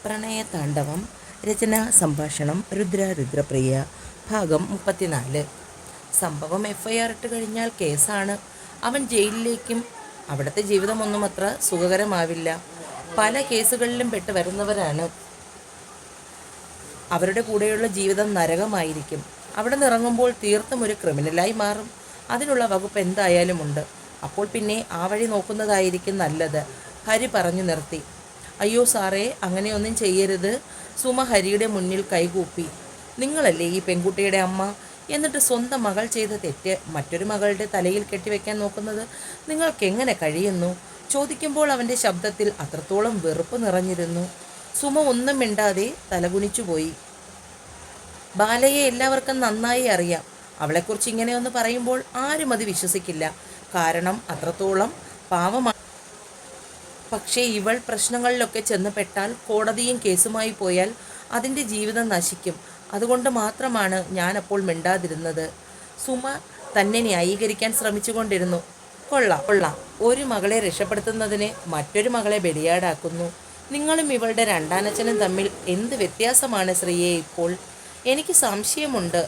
പ്രണയതാണ്ഡവം. രചന സംഭാഷണം രുദ്രപ്രിയ. ഭാഗം 34. സംഭവം FIR ഇട്ട് കഴിഞ്ഞാൽ കേസാണ്. അവൻ ജയിലിലേക്കും. അവിടുത്തെ ജീവിതമൊന്നും അത്ര സുഖകരമാവില്ല. പല കേസുകളിലും പെട്ട് വരുന്നവരാണ്. അവരുടെ കൂടെയുള്ള ജീവിതം നരകമായിരിക്കും. അവിടെ നിന്ന് ഇറങ്ങുമ്പോൾ തീർത്തും ഒരു ക്രിമിനലായി മാറും. അതിനുള്ള വകുപ്പ് എന്തായാലും ഉണ്ട്. അപ്പോൾ പിന്നെ ആ വഴി നോക്കുന്നതായിരിക്കും നല്ലത്. ഹരി പറഞ്ഞു നിർത്തി. അയ്യോ സാറേ, അങ്ങനെയൊന്നും ചെയ്യരുത്. സുമ ഹരിയുടെ മുന്നിൽ കൈകൂപ്പി. നിങ്ങളല്ലേ ഈ പെൺകുട്ടിയുടെ അമ്മ? എന്നിട്ട് സ്വന്തം മകൾ ചെയ്ത തെറ്റ് മറ്റൊരു മകളുടെ തലയിൽ കെട്ടിവെക്കാൻ നോക്കുന്നത് നിങ്ങൾക്കെങ്ങനെ കഴിയുന്നു? ചോദിക്കുമ്പോൾ അവൻ്റെ ശബ്ദത്തിൽ അത്രത്തോളം വെറുപ്പ് നിറഞ്ഞിരുന്നു. സുമ ഒന്നും മിണ്ടാതെ തലകുനിച്ചുപോയി. ബാലയെ എല്ലാവർക്കും നന്നായി അറിയാം. അവളെക്കുറിച്ച് ഇങ്ങനെയൊന്ന് പറയുമ്പോൾ ആരും അത് വിശ്വസിക്കില്ല. കാരണം അത്രത്തോളം പാവമാണ്. പക്ഷേ ഇവൾ പ്രശ്നങ്ങളിലൊക്കെ ചെന്നപ്പെട്ടാൽ കോടതിയും കേസുമായി പോയാൽ അതിൻ്റെ ജീവിതം നശിക്കും. അതുകൊണ്ട് മാത്രമാണ് ഞാനപ്പോൾ മിണ്ടാതിരുന്നത്. സുമ തന്നെ ന്യായീകരിക്കാൻ ശ്രമിച്ചുകൊണ്ടിരുന്നു. കൊള്ളാം, ഒരു മകളെ രക്ഷപ്പെടുത്തുന്നതിന് മറ്റൊരു മകളെ ബലിയാടാക്കുന്നു. നിങ്ങളും ഇവളുടെ രണ്ടാനച്ഛനും തമ്മിൽ എന്ത് വ്യത്യാസമാണ് ശ്രീയെ ഇപ്പോൾ? എനിക്ക് സംശയമുണ്ട്.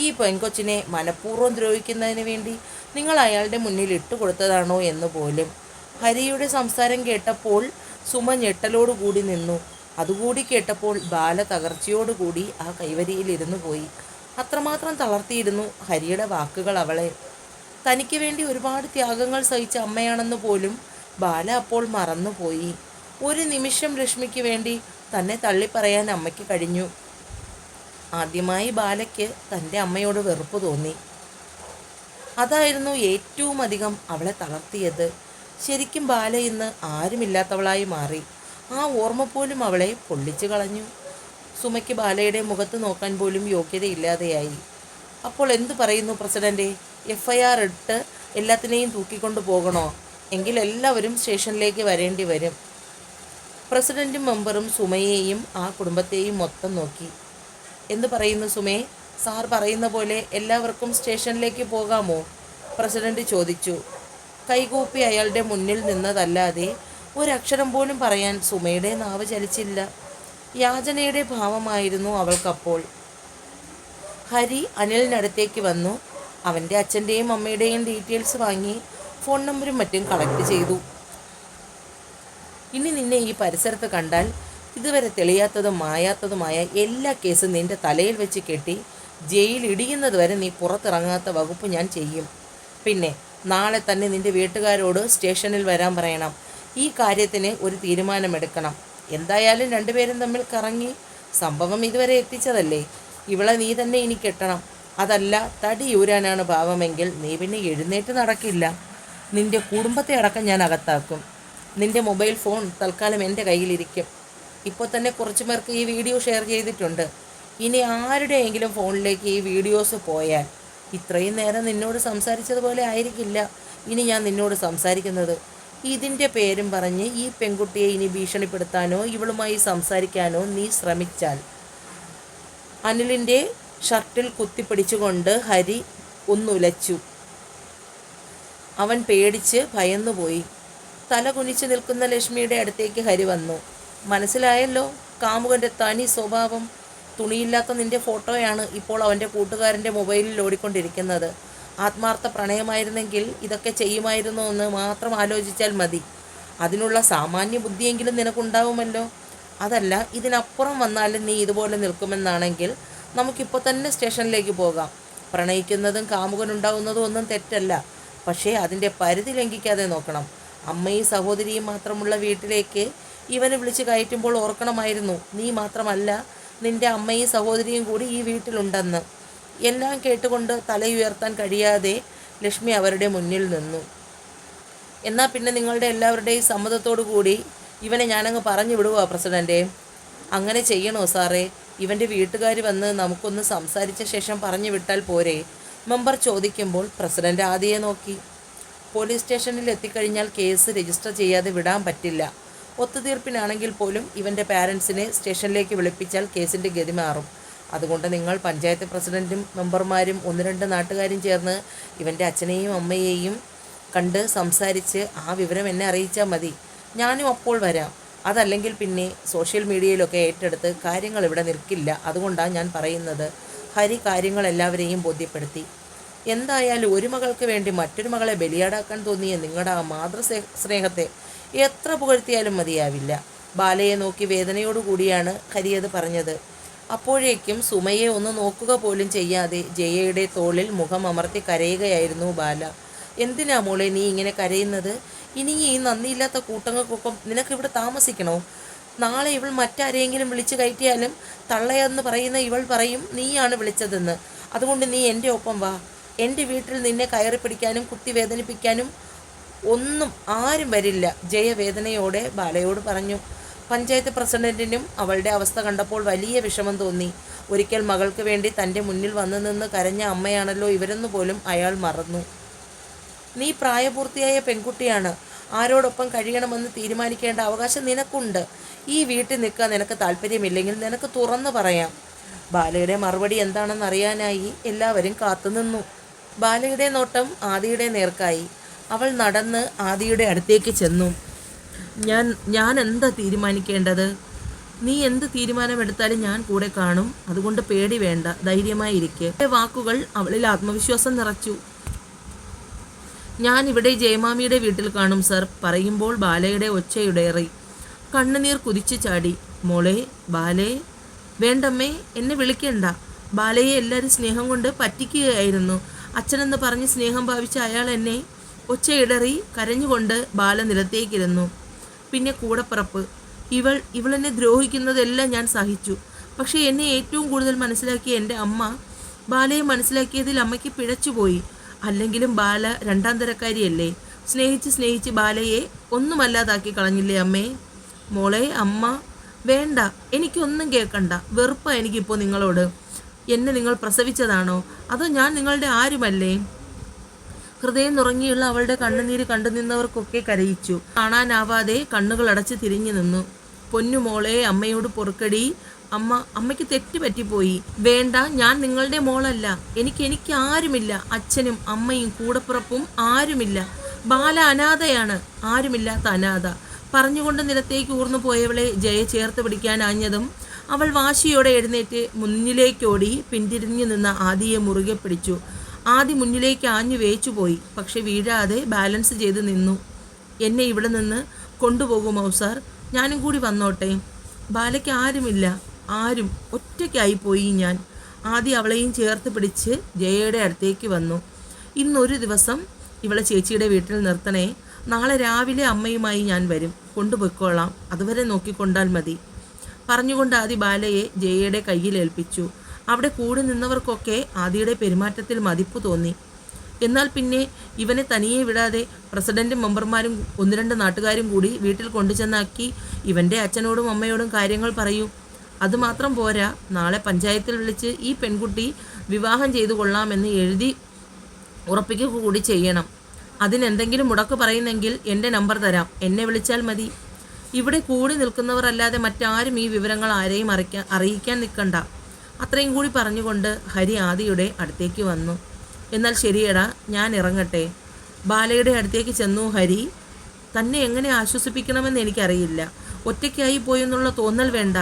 ഈ പെൺകൊച്ചിനെ മനഃപൂർവ്വം ദ്രോഹിക്കുന്നതിന് വേണ്ടി നിങ്ങൾ അയാളുടെ മുന്നിൽ ഇട്ടുകൊടുത്തതാണോ എന്ന് പോലും. ഹരിയുടെ സംസാരം കേട്ടപ്പോൾ സുമ ഞെട്ടലോടുകൂടി നിന്നു. അതുകൂടി കേട്ടപ്പോൾ ബാല തകർച്ചയോടുകൂടി ആ കൈവരിയിലിരുന്നു പോയി. അത്രമാത്രം തളർത്തിയിരുന്നു ഹരിയുടെ വാക്കുകൾ അവളെ. തനിക്ക് വേണ്ടി ഒരുപാട് ത്യാഗങ്ങൾ സഹിച്ച അമ്മയാണെന്ന് പോലും ബാല അപ്പോൾ മറന്നുപോയി. ഒരു നിമിഷം ലക്ഷ്മിക്ക് വേണ്ടി തന്നെ തള്ളിപ്പറയാൻ അമ്മയ്ക്ക് കഴിഞ്ഞു. ആദ്യമായി ബാലയ്ക്ക് തൻ്റെ അമ്മയോട് വെറുപ്പ് തോന്നി. അതായിരുന്നു ഏറ്റവും അധികം അവളെ തളർത്തിയത്. ശരിക്കും ബാല ഇന്ന് ആരുമില്ലാത്തവളായി മാറി. ആ ഓർമ്മ പോലും അവളെ പൊള്ളിച്ചു കളഞ്ഞു. സുമയ്ക്ക് ബാലയുടെ മുഖത്ത് നോക്കാൻ പോലും യോഗ്യതയില്ലാതെയായി. അപ്പോൾ എന്തു പറയുന്നു പ്രസിഡന്റ്? FIR ഇട്ട് എല്ലാത്തിനെയും തൂക്കിക്കൊണ്ടു പോകണോ? എങ്കിൽ എല്ലാവരും സ്റ്റേഷനിലേക്ക് വരേണ്ടി വരും. പ്രസിഡന്റും മെമ്പറും സുമയെയും ആ കുടുംബത്തെയും മൊത്തം നോക്കി. എന്തു പറയുന്നു സുമേ? സാർ പറയുന്ന പോലെ എല്ലാവർക്കും സ്റ്റേഷനിലേക്ക് പോകാമോ? പ്രസിഡന്റ് ചോദിച്ചു. കൈകൂപ്പി അയാളുടെ മുന്നിൽ നിന്നതല്ലാതെ ഒരക്ഷരം പോലും പറയാൻ സുമയുടെ നാവ് ചലിച്ചില്ല. യാചനയുടെ ഭാവമായിരുന്നു അവൾക്കപ്പോൾ. ഹരി അനിലിനടുത്തേക്ക് വന്നു. അവൻ്റെ അച്ഛൻ്റെയും അമ്മയുടെയും ഡീറ്റെയിൽസ് വാങ്ങി ഫോൺ നമ്പറും മറ്റും കളക്ട് ചെയ്തു. ഇനി നിന്നെ ഈ പരിസരത്ത് കണ്ടാൽ ഇതുവരെ തെളിയാത്തതും മായാത്തതുമായ എല്ലാ കേസും നിന്റെ തലയിൽ വെച്ച് കെട്ടി ജയിലിടിയുന്നത് വരെ നീ പുറത്തിറങ്ങാത്ത വകുപ്പ് ഞാൻ ചെയ്യും. പിന്നെ നാളെ തന്നെ നിന്റെ വീട്ടുകാരോട് സ്റ്റേഷനിൽ വരാൻ പറയണം. ഈ കാര്യത്തിന് ഒരു തീരുമാനമെടുക്കണം. എന്തായാലും രണ്ടുപേരും തമ്മിൽ കറങ്ങി സംഭവം ഇതുവരെ എത്തിച്ചതല്ലേ. ഇവളെ നീ തന്നെ ഇനി കെട്ടണം. അതല്ല തടിയൂരാനാണ് ഭാവമെങ്കിൽ നീ പിന്നെ എഴുന്നേറ്റ് നടക്കില്ല. നിന്റെ കുടുംബത്തെ അടക്കം ഞാൻ അകത്താക്കും. നിന്റെ മൊബൈൽ ഫോൺ തൽക്കാലം എൻ്റെ കയ്യിലിരിക്കും. ഇപ്പോൾ തന്നെ കുറച്ച് പേർക്ക് ഈ വീഡിയോ ഷെയർ ചെയ്തിട്ടുണ്ട്. ഇനി ആരുടെയെങ്കിലും ഫോണിലേക്ക് ഈ വീഡിയോസ് പോയാൽ ഇത്രയും നേരം നിന്നോട് സംസാരിച്ചതുപോലെ ആയിരിക്കില്ല ഇനി ഞാൻ നിന്നോട് സംസാരിക്കുന്നത്. ഇതിൻ്റെ പേരും പറഞ്ഞ് ഈ പെൺകുട്ടിയെ ഇനി ഭീഷണിപ്പെടുത്താനോ ഇവളുമായി സംസാരിക്കാനോ നീ ശ്രമിച്ചാൽ. അനിലിൻ്റെ ഷർട്ടിൽ കുത്തിപ്പിടിച്ചുകൊണ്ട് ഹരി ഒന്നുലച്ചു. അവൻ പേടിച്ച് ഭയന്നുപോയി. തല കുനിച്ചു നിൽക്കുന്ന ലക്ഷ്മിയുടെ അടുത്തേക്ക് ഹരി വന്നു. മനസ്സിലായല്ലോ കാമുകൻ്റെ തനി സ്വഭാവം. തുണിയില്ലാത്ത നിന്റെ ഫോട്ടോയാണ് ഇപ്പോൾ അവൻ്റെ കൂട്ടുകാരൻ്റെ മൊബൈലിൽ ഓടിക്കൊണ്ടിരിക്കുന്നത്. ആത്മാർത്ഥ പ്രണയമായിരുന്നെങ്കിൽ ഇതൊക്കെ ചെയ്യുമായിരുന്നോ എന്ന് മാത്രം ആലോചിച്ചാൽ മതി. അതിനുള്ള സാമാന്യ ബുദ്ധിയെങ്കിലും നിനക്കുണ്ടാവുമല്ലോ. അതല്ല, ഇതിനപ്പുറം വന്നാലും നീ ഇതുപോലെ നിൽക്കുമെന്നാണെങ്കിൽ നമുക്കിപ്പോൾ തന്നെ സ്റ്റേഷനിലേക്ക് പോകാം. പ്രണയിക്കുന്നതും കാമുകനുണ്ടാവുന്നതും ഒന്നും തെറ്റല്ല. പക്ഷേ അതിൻ്റെ പരിധി ലംഘിക്കാതെ നോക്കണം. അമ്മയും സഹോദരിയും മാത്രമുള്ള വീട്ടിലേക്ക് ഇവനെ വിളിച്ച് കയറ്റുമ്പോൾ ഓർക്കണമായിരുന്നു, നീ മാത്രമല്ല നിൻ്റെ അമ്മയും സഹോദരിയും കൂടി ഈ വീട്ടിലുണ്ടെന്ന്. എല്ലാം കേട്ടുകൊണ്ട് തലയുയർത്താൻ കഴിയാതെ ലക്ഷ്മി അവരുടെ മുന്നിൽ നിന്നു. എന്നാൽ പിന്നെ നിങ്ങളുടെ എല്ലാവരുടെയും സമ്മതത്തോടു കൂടി ഇവനെ ഞാനങ്ങ് പറഞ്ഞു വിടുക പ്രസിഡൻറ്റേ. അങ്ങനെ ചെയ്യണോ സാറേ? ഇവൻ്റെ വീട്ടുകാർ വന്ന് നമുക്കൊന്ന് സംസാരിച്ച ശേഷം പറഞ്ഞു വിട്ടാൽ പോരെ? മെമ്പർ ചോദിക്കുമ്പോൾ പ്രസിഡൻ്റ് ആദ്യയെ നോക്കി. പോലീസ് സ്റ്റേഷനിൽ എത്തിക്കഴിഞ്ഞാൽ കേസ് രജിസ്റ്റർ ചെയ്യാതെ വിടാൻ പറ്റില്ല. ഒത്തുതീർപ്പിനാണെങ്കിൽ പോലും ഇവൻ്റെ പാരൻസിനെ സ്റ്റേഷനിലേക്ക് വിളിപ്പിച്ചാൽ കേസിൻ്റെ ഗതി മാറും. അതുകൊണ്ട് നിങ്ങൾ പഞ്ചായത്ത് പ്രസിഡൻറ്റും മെമ്പർമാരും 1-2 നാട്ടുകാരും ചേർന്ന് ഇവൻ്റെ അച്ഛനെയും അമ്മയെയും കണ്ട് സംസാരിച്ച് ആ വിവരം എന്നെ അറിയിച്ചാൽ മതി. ഞാനും അപ്പോൾ വരാം. അതല്ലെങ്കിൽ പിന്നെ സോഷ്യൽ മീഡിയയിലൊക്കെ ഏറ്റെടുത്ത് കാര്യങ്ങൾ ഇവിടെ നിൽക്കില്ല. അതുകൊണ്ടാണ് ഞാൻ പറയുന്നത്. ഹരി കാര്യങ്ങൾ എല്ലാവരെയും ബോധ്യപ്പെടുത്തി. എന്തായാലും ഒരു മകൾക്ക് വേണ്ടി മറ്റൊരു മകളെ ബലിയാടാക്കാൻ തോന്നിയ നിങ്ങളുടെ ആ സ്നേഹത്തെ എത്ര പുകഴ്ത്തിയാലും മതിയാവില്ല. ബാലയെ നോക്കി വേദനയോടുകൂടിയാണ് ഹരി അത് പറഞ്ഞത്. അപ്പോഴേക്കും സുമയെ ഒന്ന് നോക്കുക പോലും ചെയ്യാതെ ജയയുടെ തോളിൽ മുഖം അമർത്തി കരയുകയായിരുന്നു ബാല. എന്തിനാ മോളെ നീ ഇങ്ങനെ കരയുന്നത്? ഇനി ഈ നന്ദിയില്ലാത്ത കൂട്ടങ്ങൾക്കൊപ്പം നിനക്കിവിടെ താമസിക്കണോ? നാളെ ഇവൾ മറ്റാരെയെങ്കിലും വിളിച്ചു കയറ്റിയാലും തള്ളയെന്ന് പറയുന്ന ഇവൾ പറയും നീയാണ് വിളിച്ചതെന്ന്. അതുകൊണ്ട് നീ എൻ്റെ ഒപ്പം വാ. എൻ്റെ വീട്ടിൽ നിന്നെ കയറി പിടിക്കാനും കുത്തി വേദനിപ്പിക്കാനും ഒന്നും ആരും വരില്ല, ജയ വേദനയോടെ ബാലയോട് പറഞ്ഞു. പഞ്ചായത്ത് പ്രസിഡന്റിനും അവളുടെ അവസ്ഥ കണ്ടപ്പോൾ വലിയ വിഷമം തോന്നി. ഒരിക്കൽ മകൾക്ക് വേണ്ടി തൻ്റെ മുന്നിൽ വന്നു നിന്ന് കരഞ്ഞ അമ്മയാണല്ലോ ഇവരെന്ന് പോലും അയാൾ മറന്നു. നീ പ്രായപൂർത്തിയായ പെൺകുട്ടിയാണ്. ആരോടൊപ്പം കഴിയണമെന്ന് തീരുമാനിക്കേണ്ട അവകാശം നിനക്കുണ്ട്. ഈ വീട്ടിൽ നിൽക്കാൻ നിനക്ക് താല്പര്യമില്ലെങ്കിൽ നിനക്ക് തുറന്നു പറയാം. ബാലയുടെ മറുപടി എന്താണെന്ന് അറിയാനായി എല്ലാവരും കാത്തുനിന്നു. ബാലയുടെ നോട്ടം ആദിയുടെ നേർക്കായി. അവൾ നടന്ന് ആദിയുടെ അടുത്തേക്ക് ചെന്നു. ഞാൻ എന്താ തീരുമാനിക്കേണ്ടത്? നീ എന്ത് തീരുമാനമെടുത്താലും ഞാൻ കൂടെ കാണും. അതുകൊണ്ട് പേടി വേണ്ട, ധൈര്യമായിരിക്കെ. വാക്കുകൾ അവളിൽ ആത്മവിശ്വാസം നിറച്ചു. ഞാൻ ഇവിടെ ജയമാമിയുടെ വീട്ടിൽ കാണും സർ. പറയുമ്പോൾ ബാലയുടെ ഒച്ചയുടേറി. കണ്ണുനീർ കുതിച്ചു ചാടി. മോളെ, ബാലേ. വേണ്ടമ്മേ, എന്നെ വിളിക്കണ്ട. ബാലയെ എല്ലാവരും സ്നേഹം കൊണ്ട് പറ്റിക്കുകയായിരുന്നു. അച്ഛനെന്ന് പറഞ്ഞ് സ്നേഹം ഭാവിച്ച അയാൾ എന്നെ. ഒച്ചയിടറി കരഞ്ഞുകൊണ്ട് ബാല നിലത്തേക്കിരുന്നു. പിന്നെ കൂടപ്പിറപ്പ്. ഇവളെന്നെ ദ്രോഹിക്കുന്നതെല്ലാം ഞാൻ സഹിച്ചു. പക്ഷേ എന്നെ ഏറ്റവും കൂടുതൽ മനസ്സിലാക്കിയ എൻ്റെ അമ്മ. ബാലയെ മനസ്സിലാക്കിയതിൽ അമ്മയ്ക്ക് പിഴച്ചുപോയി. അല്ലെങ്കിലും ബാല രണ്ടാം തരക്കാരിയല്ലേ. സ്നേഹിച്ച് ബാലയെ ഒന്നുമല്ലാതാക്കി കളഞ്ഞില്ലേ അമ്മേ? മോളെ, അമ്മ. വേണ്ട, എനിക്കൊന്നും കേൾക്കണ്ട. വെറുപ്പാ എനിക്കിപ്പോൾ നിങ്ങളോട്. എന്നെ നിങ്ങൾ പ്രസവിച്ചതാണോ അതോ ഞാൻ നിങ്ങളുടെ ആരുമല്ലേ? ഹൃദയം നുറങ്ങിയുള്ള അവളുടെ കണ്ണുനീര് കണ്ടു നിന്നവർക്കൊക്കെ കരയിച്ചു. കാണാനാവാതെ കണ്ണുകൾ അടച്ച് തിരിഞ്ഞു നിന്നു. പൊന്നുമോളെ, അമ്മയോട് പൊറുക്കടി. അമ്മയ്ക്ക് തെറ്റ് പറ്റിപ്പോയി. വേണ്ട, ഞാൻ നിങ്ങളുടെ മോളല്ല. എനിക്ക് ആരുമില്ല. അച്ഛനും അമ്മയും കൂടപ്പിറപ്പും ആരുമില്ല. ബാല അനാഥയാണ്, ആരുമില്ലാത്ത അനാഥ. പറഞ്ഞുകൊണ്ട് നിലത്തേക്ക് ഊർന്നു പോയവളെ ജയ ചേർത്ത് പിടിക്കാനാഞ്ഞതും അവൾ വാശിയോടെ എഴുന്നേറ്റ് മുന്നിലേക്കോടി പിന്തിരിഞ്ഞു നിന്ന ആദിയെ മുറുകെ പിടിച്ചു. ആദി മുന്നിലേക്ക് ആഞ്ഞു വേച്ചുപോയി. പക്ഷെ വീഴാതെ ബാലൻസ് ചെയ്ത് നിന്നു. എന്നെ ഇവിടെ നിന്ന് കൊണ്ടുപോകുമോ സാർ? ഞാനും കൂടി വന്നോട്ടെ? ബാലയ്ക്ക് ആരുമില്ല, ആരും. ഒറ്റയ്ക്കായിപ്പോയി ഞാൻ. ആദി അവളെയും ചേർത്ത് പിടിച്ച് ജയയുടെ അടുത്തേക്ക് വന്നു. ഇന്നൊരു ദിവസം ഇവളെ ചേച്ചിയുടെ വീട്ടിൽ നിർത്തണേ. നാളെ രാവിലെ അമ്മയുമായി ഞാൻ വരും. കൊണ്ടുപോയിക്കോളാം. അതുവരെ നോക്കിക്കൊണ്ടാൽ മതി. പറഞ്ഞുകൊണ്ട് ആദി ബാലയെ ജയയുടെ കയ്യിൽ ഏൽപ്പിച്ചു. അവിടെ കൂടി നിന്നവർക്കൊക്കെ ആദിയുടെ പെരുമാറ്റത്തിൽ മതിപ്പ് തോന്നി. എന്നാൽ പിന്നെ ഇവനെ തനിയെ വിടാതെ പ്രസിഡന്റും മെമ്പർമാരും 1-2 നാട്ടുകാരും കൂടി വീട്ടിൽ കൊണ്ടുചെന്നാക്കി ഇവൻ്റെ അച്ഛനോടും അമ്മയോടും കാര്യങ്ങൾ പറയൂ. അതുമാത്രം പോരാ, നാളെ പഞ്ചായത്തിൽ വിളിച്ച് ഈ പെൺകുട്ടി വിവാഹം ചെയ്തു കൊള്ളാമെന്ന് എഴുതി ഉറപ്പിക്കുക കൂടി ചെയ്യണം. അതിനെന്തെങ്കിലും മുടക്ക് പറയുന്നെങ്കിൽ എൻ്റെ നമ്പർ തരാം, എന്നെ വിളിച്ചാൽ മതി. ഇവിടെ കൂടി നിൽക്കുന്നവർ അല്ലാതെ മറ്റാരും ഈ വിവരങ്ങൾ ആരെയും അറിയിക്കാൻ നിൽക്കണ്ട. അത്രയും കൂടി പറഞ്ഞുകൊണ്ട് ഹരി ആദിയുടെ അടുത്തേക്ക് വന്നു. എന്നാൽ ശരിയടാ, ഞാൻ ഇറങ്ങട്ടെ. ബാലയുടെ അടുത്തേക്ക് ചെന്നു ഹരി. തന്നെ എങ്ങനെ ആശ്വസിപ്പിക്കണമെന്ന് എനിക്കറിയില്ല. ഒറ്റയ്ക്കായി പോയെന്നുള്ള തോന്നൽ വേണ്ട.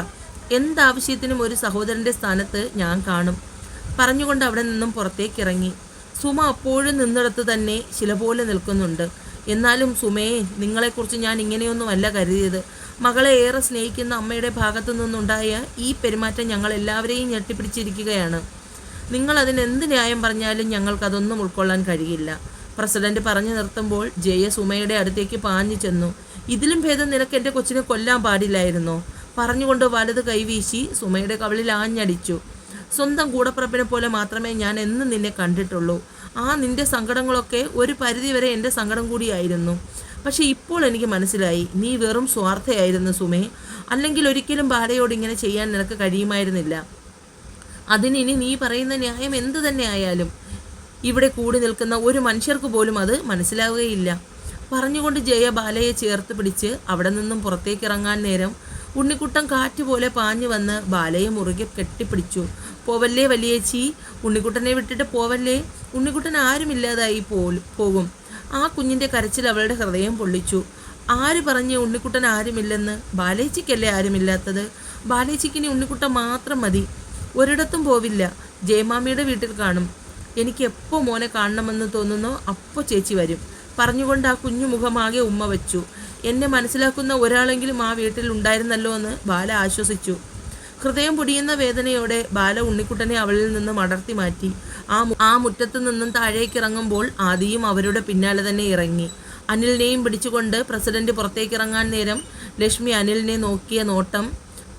എന്താവശ്യത്തിനും ഒരു സഹോദരൻ്റെ സ്ഥാനത്ത് ഞാൻ കാണും. പറഞ്ഞുകൊണ്ട് അവിടെ നിന്നും പുറത്തേക്കിറങ്ങി. സുമ അപ്പോഴും നിന്നിടത്ത് തന്നെ ശില പോലെ നിൽക്കുന്നുണ്ട്. എന്നാലും സുമയെ, നിങ്ങളെക്കുറിച്ച് ഞാൻ ഇങ്ങനെയൊന്നുമല്ല കരുതിയത്. മകളെ ഏറെ സ്നേഹിക്കുന്ന അമ്മയുടെ ഭാഗത്തു നിന്നുണ്ടായ ഈ പെരുമാറ്റം ഞങ്ങൾ എല്ലാവരെയും ഞെട്ടിപ്പിടിച്ചിരിക്കുകയാണ്. നിങ്ങൾ അതിനെന്ത് ന്യായം പറഞ്ഞാലും ഞങ്ങൾക്കതൊന്നും ഉൾക്കൊള്ളാൻ കഴിയില്ല. പ്രസിഡന്റ് പറഞ്ഞു നിർത്തുമ്പോൾ ജയ സുമയുടെ അടുത്തേക്ക് പാഞ്ഞു ചെന്നു. ഇതിലും ഭേദം നിനക്ക് എൻ്റെ കൊച്ചിനെ കൊല്ലാൻ പാടില്ലായിരുന്നോ? പറഞ്ഞുകൊണ്ട് വലത് കൈവീശി സുമയുടെ കവിളിൽ ആഞ്ഞടിച്ചു. സ്വന്തം കൂടപ്പിറപ്പിനെ പോലെ മാത്രമേ ഞാൻ എന്നും നിന്നെ കണ്ടിട്ടുള്ളൂ. നിന്റെ സങ്കടങ്ങളൊക്കെ ഒരു പരിധിവരെ എൻ്റെ സങ്കടം കൂടിയായിരുന്നു. പക്ഷെ ഇപ്പോൾ എനിക്ക് മനസ്സിലായി, നീ വെറും സ്വാർത്ഥയായിരുന്നു സുമേ. അല്ലെങ്കിൽ ഒരിക്കലും ബാലയോട് ഇങ്ങനെ ചെയ്യാൻ നിനക്ക് കഴിയുമായിരുന്നില്ല. അതിനി നീ പറയുന്ന ന്യായം എന്തു തന്നെ ആയാലും ഇവിടെ കൂടി നിൽക്കുന്ന ഒരു മനുഷ്യർക്ക് പോലും അത് മനസ്സിലാവുകയില്ല. പറഞ്ഞുകൊണ്ട് ജയ ബാലയെ ചേർത്ത് പിടിച്ച് അവിടെ നിന്നും പുറത്തേക്കിറങ്ങാൻ നേരം ഉണ്ണിക്കുട്ടൻ കാറ്റുപോലെ പാഞ്ഞു വന്ന് ബാലയെ മുറുകെ കെട്ടിപ്പിടിച്ചു. പോവല്ലേ വലിയേച്ചി, ഉണ്ണിക്കുട്ടനെ വിട്ടിട്ട് പോവല്ലേ. ഉണ്ണിക്കുട്ടൻ ആരുമില്ലാതായി പോകും. ആ കുഞ്ഞിൻ്റെ കരച്ചിൽ അവളുടെ ഹൃദയം പൊള്ളിച്ചു. ആര് പറഞ്ഞ് ഉണ്ണിക്കുട്ടൻ ആരുമില്ലെന്ന്? ബാലേച്ചിക്കല്ലേ ആരുമില്ലാത്തത്? ബാലേച്ചിക്കിനി ഉണ്ണിക്കുട്ടൻ മാത്രം മതി. ഒരിടത്തും പോവില്ല. ജയമാമിയുടെ വീട്ടിൽ കാണും. എനിക്ക് എപ്പോൾ മോനെ കാണണമെന്ന് തോന്നുന്നോ അപ്പോൾ ചേച്ചി വരും. പറഞ്ഞുകൊണ്ട് ആ കുഞ്ഞു മുഖമാകെ ഉമ്മ വെച്ചു. എന്നെ മനസ്സിലാക്കുന്ന ഒരാളെങ്കിലും ആ വീട്ടിൽ ഉണ്ടായിരുന്നല്ലോ എന്ന് ബാല ആശ്വസിച്ചു. ഹൃദയം പൊടിയുന്ന വേദനയോടെ ബാല ഉണ്ണിക്കുട്ടനെ അവളിൽ നിന്നും അടർത്തി മാറ്റി. ആ മുറ്റത്തു നിന്നും താഴേക്ക് ഇറങ്ങുമ്പോൾ ആദിയും അവരുടെ പിന്നാലെ തന്നെ ഇറങ്ങി. അനിലിനെയും പിടിച്ചുകൊണ്ട് പ്രസിഡന്റ് പുറത്തേക്കിറങ്ങാൻ നേരം ലക്ഷ്മി അനിലിനെ നോക്കിയ നോട്ടം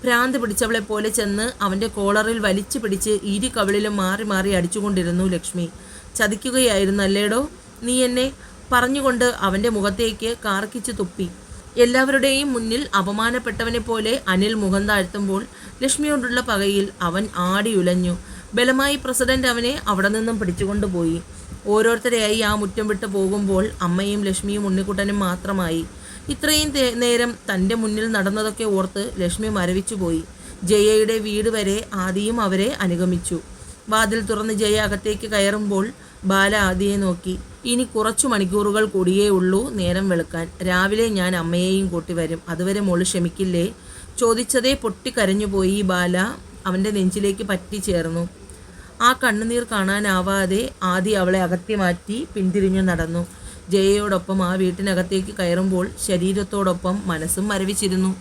ഭ്രാന്ത് പിടിച്ചവളെ പോലെ ചെന്ന് അവൻ്റെ കോളറിൽ വലിച്ചു പിടിച്ച് ഇരു കവിളിലും മാറി മാറി അടിച്ചുകൊണ്ടിരുന്നു ലക്ഷ്മി. ചതിക്കുകയായിരുന്നു അല്ലേടോ നീ എന്നെ? പറഞ്ഞുകൊണ്ട് അവൻ്റെ മുഖത്തേക്ക് കാർക്കിച്ചു തുപ്പി. എല്ലാവരുടെയും മുന്നിൽ അപമാനപ്പെട്ടവനെ പോലെ അനിൽ മുഖം താഴ്ത്തുമ്പോൾ ലക്ഷ്മിയോടുള്ള പകയിൽ അവൻ ആടിയുലഞ്ഞു. ബലമായി പ്രസിഡന്റ് അവനെ അവിടെ നിന്നും പിടിച്ചുകൊണ്ടുപോയി. ഓരോരുത്തരെയായി ആ മുറ്റം വിട്ട് പോകുമ്പോൾ അമ്മയും ലക്ഷ്മിയും ഉണ്ണിക്കുട്ടനും മാത്രമായി. ഇത്രയും നേരം തൻ്റെ മുന്നിൽ നടന്നതൊക്കെ ഓർത്ത് ലക്ഷ്മി മരവിച്ചുപോയി. ജയയുടെ വീട് വരെ ആദിയും അവരെ അനുഗമിച്ചു. വാതിൽ തുറന്ന് ജയ അകത്തേക്ക് കയറുമ്പോൾ ബാല ആദിയെ നോക്കി. ഇനി കുറച്ചു മണിക്കൂറുകൾ കൂടിയേ ഉള്ളൂ നേരം വെളുക്കാൻ. രാവിലെ ഞാൻ അമ്മയെയും കൂട്ടി വരും. അതുവരെ മോള് ക്ഷമിക്കില്ലേ? ചോദിച്ചതേ പൊട്ടിക്കരഞ്ഞുപോയി ബാല അവൻ്റെ നെഞ്ചിലേക്ക് പറ്റിച്ചേർന്നു. ആ കണ്ണുനീർ കാണാനാവാതെ ആദി അവളെ അകത്തി മാറ്റി പിന്തിരിഞ്ഞു നടന്നു. ജയയോടൊപ്പം ആ വീട്ടിനകത്തേക്ക് കയറുമ്പോൾ ശരീരത്തോടൊപ്പം മനസ്സും മരവിച്ചിരുന്നു.